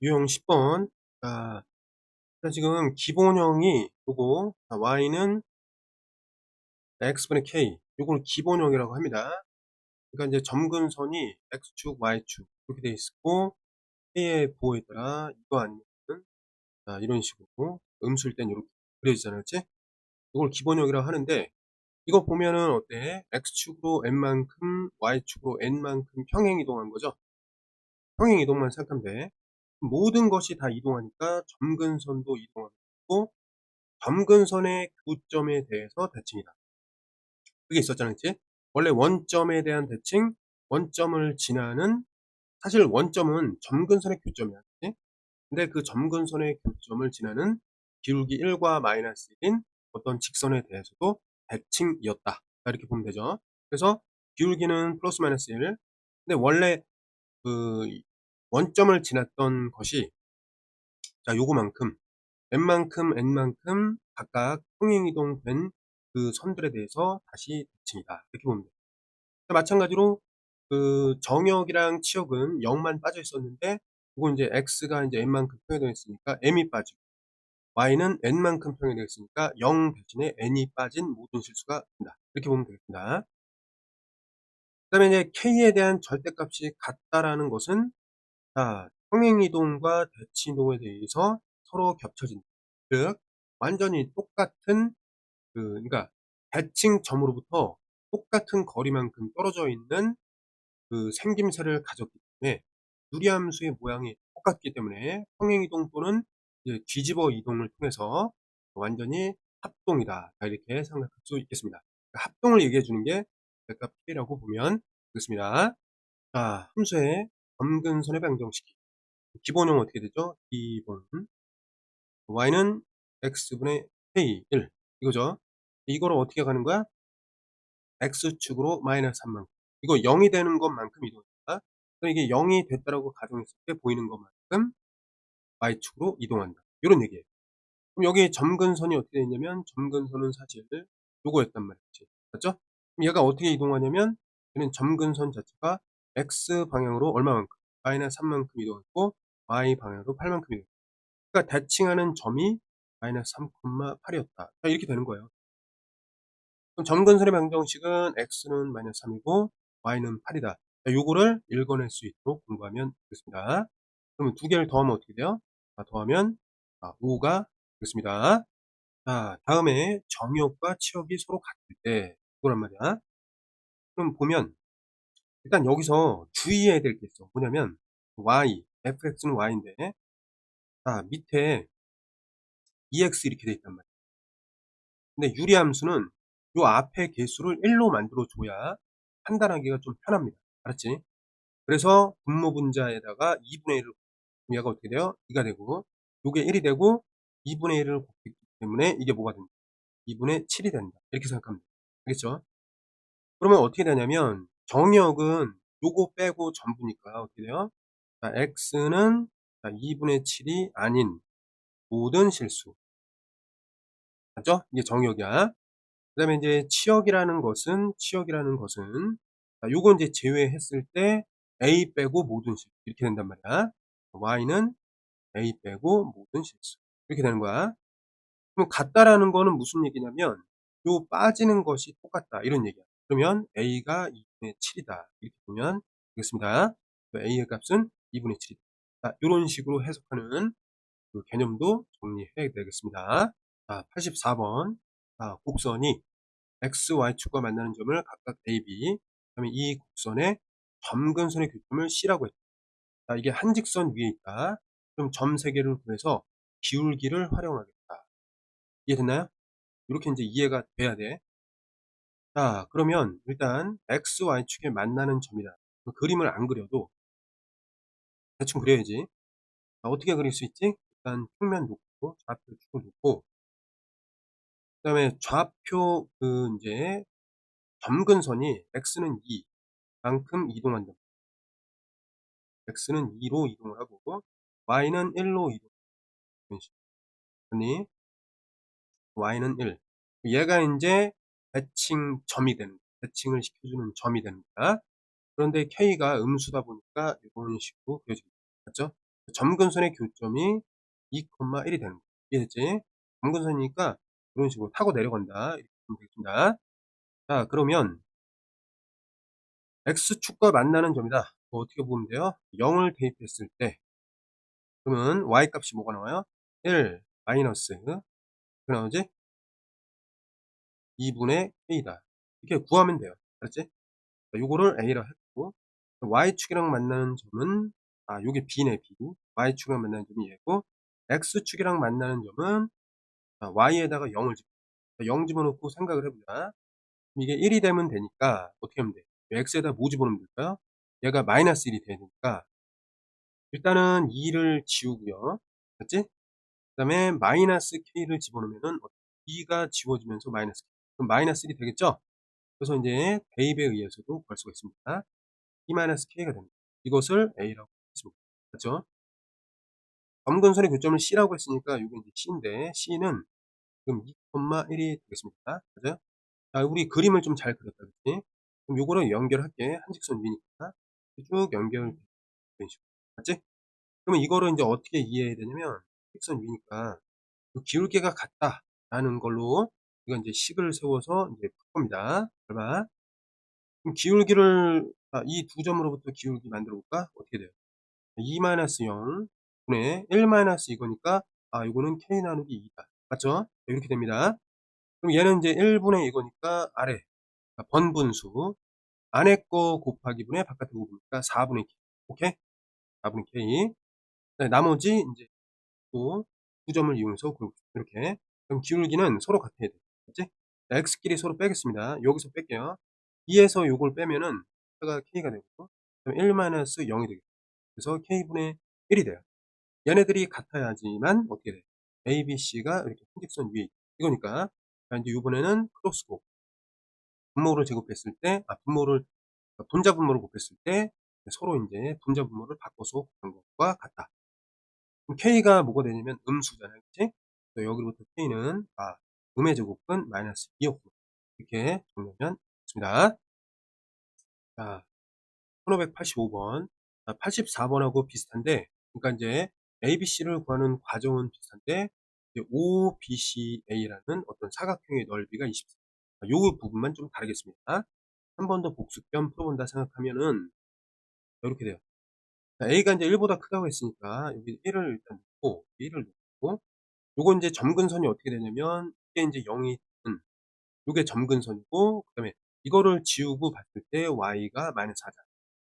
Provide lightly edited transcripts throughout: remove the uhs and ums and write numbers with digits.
유형 10번. 지금 기본형이 요거, y는 x분의 k, 요걸 기본형이라고 합니다. 그러니까 이제 점근선이 x축, y축 이렇게 돼 있고, k의 부호에 따라 이거 아니면 이런 식으로 음수일 땐 이렇게 그려지잖아요, 그렇지? 이걸 기본형이라고 하는데, 이거 보면은 어때? x축으로 n만큼, y축으로 n만큼 평행 이동한 거죠. 평행 이동만 생각하면 돼. 모든 것이 다 이동하니까 점근선도 이동하고, 점근선의 교점에 대해서 대칭이다. 그게 있었잖아, 그치? 원래 원점에 대한 대칭, 원점을 지나는, 사실 원점은 점근선의 교점이야, 그치? 근데 그 점근선의 교점을 지나는 기울기 1과 마이너스 1인 어떤 직선에 대해서도 대칭이었다. 이렇게 보면 되죠. 그래서 기울기는 플러스 마이너스 1. 근데 원래 그 원점을 지났던 것이 요거만큼 n만큼 각각 평행이동된 그 선들에 대해서 다시 대칭이다. 이렇게 보면 돼요. 마찬가지로 그 정역이랑 치역은 0만 빠져 있었는데, 이건 이제 x가 이제 n만큼 평행되어 있으니까 m이 빠지고, y는 n만큼 평행되어 있으니까 0 대신에 n이 빠진 모든 실수가 된다. 이렇게 보면 되겠습니다. 그 다음에 이제 k에 대한 절대값이 같다라는 것은, 평행이동과 대칭이동에 대해서 서로 겹쳐진다. 즉, 완전히 똑같은 그러니까 대칭점으로부터 똑같은 거리만큼 떨어져 있는 그 생김새를 가졌기 때문에, 유리함수의 모양이 똑같기 때문에 평행이동 또는 이제 뒤집어 이동을 통해서 완전히 합동이다. 이렇게 생각할 수 있겠습니다. 그러니까 합동을 얘기해 주는 게 값 K라고 보면 되겠습니다. 함수의 점근선의 방정식이 기본형 어떻게 되죠? 기본 y는 x분의 k 1 이거죠. 이거를 어떻게 가는 거야? x축으로 마이너스 3만큼. 이거 0이 되는 것만큼 이동한다. 그럼 이게 0이 됐다라고 가정했을 때 보이는 것만큼 y축으로 이동한다. 이런 얘기예요. 그럼 여기 점근선이 어떻게 되냐면, 점근선은 사실 요거였단 말이지. 맞죠? 그럼 얘가 어떻게 이동하냐면, 얘는 점근선 자체가 x 방향으로 얼마만큼? 마이너스 3만큼 이동했고, y 방향으로 8만큼 이동. 그러니까 대칭하는 점이 마이너스 3,8이었다. 이렇게 되는 거예요. 그럼 점근선의 방정식은 x는 마이너스 3이고 y는 8이다. 요거를 읽어낼 수 있도록 공부하면 되겠습니다. 그러면 두 개를 더하면 어떻게 돼요? 더하면 5가 되겠습니다. 다음에 정역과 치역이 서로 같을 때 그거란 말이야. 그럼 보면 일단 여기서 주의해야 될 게 있어. 뭐냐면 y, fx는 y인데 밑에 ex 이렇게 돼 있단 말이야. 근데 유리함수는 요 앞에 개수를 1로 만들어 줘야 판단하기가 좀 편합니다. 알았지? 그래서 분모분자에다가 2분의 1을 곱하면 얘가 어떻게 돼요? 2가 되고, 요게 1이 되고 2분의 1을 곱했기 때문에 이게 뭐가 된다? 2분의 7이 된다. 이렇게 생각하면 돼요. 알겠죠? 그러면 어떻게 되냐면 정역은 요거 빼고 전부니까 어떻게 돼요? x는 2분의 7이 아닌 모든 실수. 맞죠? 이게 정역이야. 그 다음에 이제 치역이라는 것은 요거 이제 제외했을 때 a 빼고 모든 실수 이렇게 된단 말이야. y는 a 빼고 모든 실수 이렇게 되는 거야. 그럼 같다라는 거는 무슨 얘기냐면 요 빠지는 것이 똑같다 이런 얘기야. 그러면 a가 2분의 7이다 이렇게 보면 되겠습니다. a의 값은 2분의 7이다. 요런 식으로 해석하는 그 개념도 정리해야 되겠습니다. 84번. 곡선이 x, y축과 만나는 점을 각각 a, b, 그 다음에 이 곡선의 점근선의 교점을 c라고 했다. 이게 한 직선 위에 있다. 그럼 점 3개를 구해서 기울기를 활용하겠다. 이해됐나요? 이렇게 이제 이해가 돼야 돼. 그러면 일단 x, y축에 만나는 점이다. 그 그림을 안 그려도 대충 그려야지. 어떻게 그릴 수 있지? 일단 평면 놓고 좌표 축을 놓고, 그 다음에 좌표 이제 점근선이 x는 2 만큼 이동한다. x는 2로 이동을 하고 y는 1로 이동하는 식이니 y는 1. 얘가 이제 대칭점이 되는 거야. 대칭을 시켜주는 점이 되는 거야. 그런데 k가 음수다 보니까 이런 식으로 그려집니다. 맞죠? 점근선의 교점이 2,1이 되는 거예요. 이해됐지? 점근선이니까 이런 식으로 타고 내려간다. 이렇게 보면 되겠습니다. 자, 그러면 X축과 만나는 점이다. 뭐 어떻게 보면 돼요? 0을 대입했을 때 그러면 Y 값이 뭐가 나와요? 1 마이너스 그 나오지? 2분의 K다. 이렇게 구하면 돼요. 알았지? 요거를 A라 했고 Y축이랑 만나는 점은 요게 B네 B. Y축이랑 만나는 점이 얘고 X축이랑 만나는 점은 Y에다가 0을 0 집어넣고 생각을 해보자. 이게 1이 되면 되니까 어떻게 하면 돼? X에다 뭐 집어넣으면 될까요? 얘가 마이너스 1이 돼야 되니까 일단은 2를 지우고요. 맞지? 그 다음에 마이너스 K를 집어넣으면은 B가 지워지면서 마이너스 K. 그럼 마이너스 1이 되겠죠? 그래서 이제 대입에 의해서도 구할 수가 있습니다. E-K가 됩니다. 이것을 A라고 했습니다. 맞죠? 점근선의 교점을 C라고 했으니까 이게 이제 C인데 C는 지금 2,1이 되겠습니다. 맞아요? 자, 우리 그림을 좀 잘 그렸다, 그치? 그럼 요거를 연결할게. 한직선 위니까. 쭉 연결, 이런 식으로. 맞지? 그러면 이거를 이제 어떻게 이해해야 되냐면, 직선 위니까, 그 기울기가 같다라는 걸로, 우리가 이제 식을 세워서 이제 풀 겁니다. 잘 봐. 그럼 기울기를, 이 두 점으로부터 기울기 만들어 볼까? 어떻게 돼요? 2-0 분의 1- 이거니까, 이거는 K 나누기 2다. 맞죠? 이렇게 됩니다. 그럼 얘는 이제 1분의 이거니까 아래, 번분수. 안에 거 곱하기 분의 바깥에 거 곱하니까 4분의 K. 오케이? 4분의 K. 네, 나머지 이제 또 두 점을 이용해서 이렇게. 그럼 기울기는 서로 같아야 돼. 맞지? 자, X끼리 서로 빼겠습니다. 여기서 뺄게요. 2에서 요걸 빼면은 가 K가 되고, 그럼 1-0이 되겠죠. 그래서 K분의 1이 돼요. 얘네들이 같아야지만 어떻게 돼? A, B, C가 이렇게 평직선 위에 있다. 이거니까. 자, 이제 이번에는 크로스고 분모를 제곱했을 때, 분자 분모를 곱했을 때 서로 이제 분자 분모를 바꿔서 곱한 것과 같다. 그럼 K가 뭐가 되냐면 음수잖아요. 그치? 그래서 여기로부터 K는 음의 제곱은 마이너스 2였고 이렇게 정리하면 좋습니다. 자, 1585번. 84번하고 비슷한데, 그러니까 이제 ABC를 구하는 과정은 비슷한데, 이제 OBCA라는 어떤 사각형의 넓이가 24. 요 부분만 좀 다르겠습니다. 한 번 더 복습 겸 풀어본다 생각하면은 이렇게 돼요. 자, A가 이제 1보다 크다고 했으니까 여기 1을 일단 놓고 1을 놓고 요건 이제 점근선이 어떻게 되냐면 이게 이제 0이 요게 점근선이고 그다음에 이거를 지우고 봤을 때 y가 마이너스 4잖아.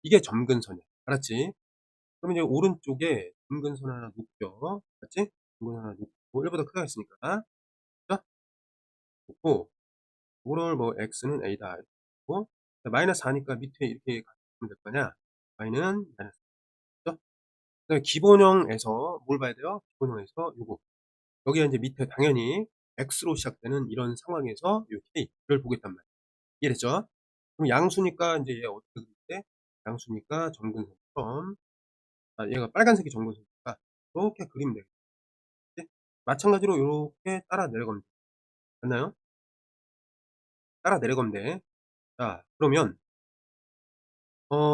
이게 점근선이야. 알았지? 그러면 이제 오른쪽에 점근선 하나 놓고요. 맞지? 점근선 하나 놓고 1보다 크다고 했으니까. 자, 놓고 이거를 뭐 x는 a다. 이렇게 놓고 마이너스 4니까 밑에 이렇게 가면 될 거냐? y는 마이너스 4. 그다음에 기본형에서 뭘 봐야 돼요? 기본형에서 요거 여기가 이제 밑에 당연히 x로 시작되는 이런 상황에서 요 k를 보겠단 말이에요. 이해됐죠? 그럼 양수니까 이제 얘 어떻게 그릴 때 양수니까 점근선처럼 얘가 빨간색이 점근선이니까 이렇게 그리면 되겠지? 마찬가지로 이렇게 따라 내려가면 돼. 맞나요? 따라 내려가면 돼. 자, 그러면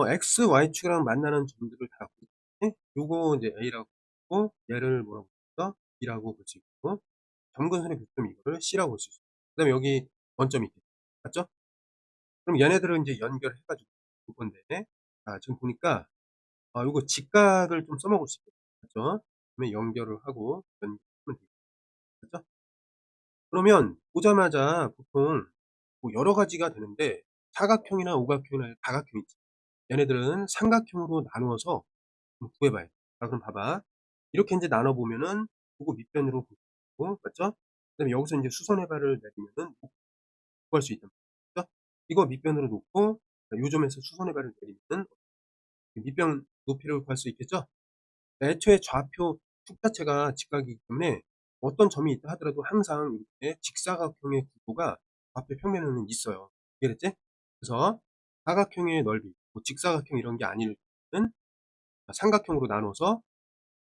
x, y축이랑 만나는 점들을 다 그렸지? 요거 이제 a라고 부르고 얘를 뭐라고 부를까? b라고 볼 수 있고 점근선의 교점 이거를 c라고 볼 수 있어요. 그 다음에 여기 원점이 있겠죠. 맞죠? 그럼 얘네들을 이제 연결해 가지고 볼 건데 지금 보니까 요거 직각을 좀 써먹을 수 있겠죠. 그죠? 그러면 연결을 하고 연결하면 되겠죠. 그러면 보자마자 보통 뭐 여러 가지가 되는데 사각형이나 오각형이나 다각형 있지. 얘네들은 삼각형으로 나누어서 좀 구해봐요. 자, 그럼 봐봐. 이렇게 이제 나눠보면은 요거 밑변으로 보고, 맞죠? 그 다음에 여기서 이제 수선해발을 내리면은 구할 수 있단 말이죠. 이거 밑변으로 놓고, 요 점에서 수선해발을 내리면은 밑변 높이를 구할 수 있겠죠? 애초에 좌표 축 자체가 직각이기 때문에 어떤 점이 있다 하더라도 항상 이렇게 직사각형의 구도가 좌표 평면에는 있어요. 이해됐지? 그래서 사각형의 넓이, 뭐 직사각형 이런 게 아닐 때는 삼각형으로 나눠서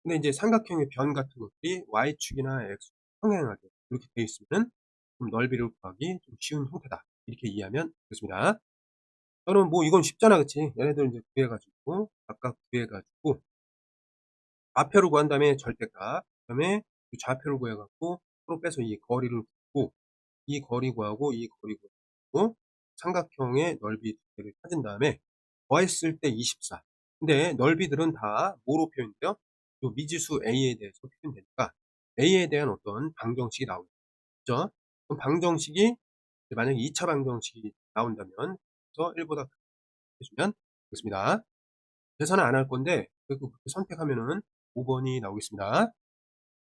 근데 이제 삼각형의 변 같은 것들이 y축이나 x축 평행하게 이렇게 되어 있으면 좀 넓이를 구하기 좀 쉬운 형태다. 이렇게 이해하면 되겠습니다. 그럼 뭐 이건 쉽잖아, 그치? 얘네들 이제 구해가지고 각각 구해가지고 좌표를 구한 다음에 절대값, 그다음에 이 좌표를 구해 갖고 서로 빼서 이 거리를 구하고, 이 거리 구하고 이 거리 구하고 삼각형의 넓이 두 개를 찾은 다음에 더했을 때 24. 근데 넓이들은 다 뭐로 표현돼요? 요 미지수 a에 대해서 표현되니까 a에 대한 어떤 방정식이 나오죠. 그죠? 그럼 방정식이 만약에 2차 방정식이 나온다면 그래서 1보다 크게 해주면 되겠습니다. 계산은 안 할 건데 그렇게 선택하면은 5번이 나오겠습니다.